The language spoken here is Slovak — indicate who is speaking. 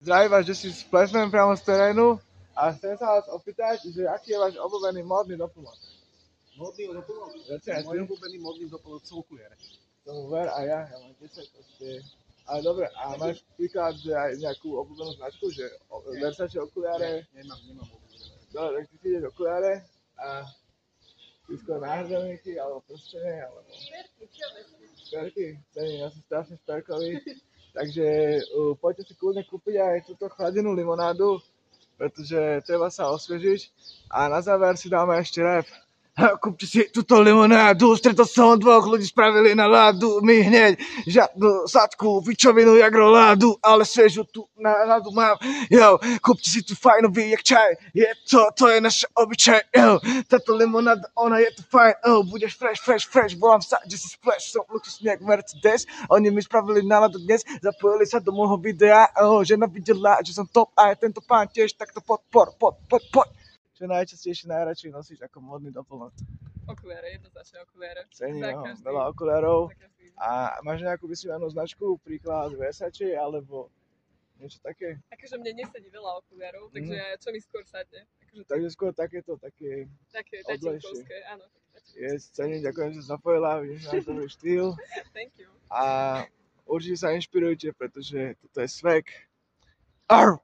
Speaker 1: Zdravím vás, že si splesnem priamo z terénu a chcem sa vás opýtať, že aký je váš obľúbený módny doplnok?
Speaker 2: Módny doplnok? Môj obľúbený módny doplnok sú okuliare.
Speaker 1: Tomu ver a ja mám 10 proste. Ale dobre, a máš príklad aj nejakú obľúbenú značku, že Versace okuliare?
Speaker 2: Nemám okuliare.
Speaker 1: Dobre, tak ty si ideš okuliare a ty skôr náhrdelníky, alebo prstené, alebo... Šperky, ja som strašne šperkový. Takže poďte si kľudne kúpiť aj túto chladenú limonádu, pretože treba sa osviežiť. A na záver si dáme ešte rap. Kúpte si túto limonádu, stretol som dvoch ľudí, spravili na ládu, my hneď žiadnu sadku, pičovinu jak roládu, ale svežu tu náladu mám, jo, kúpte si tu fajnový jak čaj, to je naša obyčaj, jo, táto limonáda, ona je tu fajn, budeš fresh, volám sa, že si splash, som luxusný jak Mercedes, oni mi spravili náladu dnes, zapojili sa do môjho videa, žena videla, že som top, a aj tento pán tiež, tak to poď. Čo najčastejšie najradšej nosíš ako módny doplnok?
Speaker 3: Okuliare, jednoznačne okuliare.
Speaker 1: Cením, veľa okuliarov. A máš nejakú vysnívanú značku, príklad Versace, alebo niečo také?
Speaker 3: Akože mne nesadí veľa okuliarov, takže čo mi skôr sadne.
Speaker 1: Takže skôr takéto, také
Speaker 3: tatinkovské, áno.
Speaker 1: Cením, ďakujem, že sa zapojila, vidíš, máš dobrý štýl.
Speaker 3: Thank you.
Speaker 1: A určite sa inšpirujte, pretože toto je swag. Arr!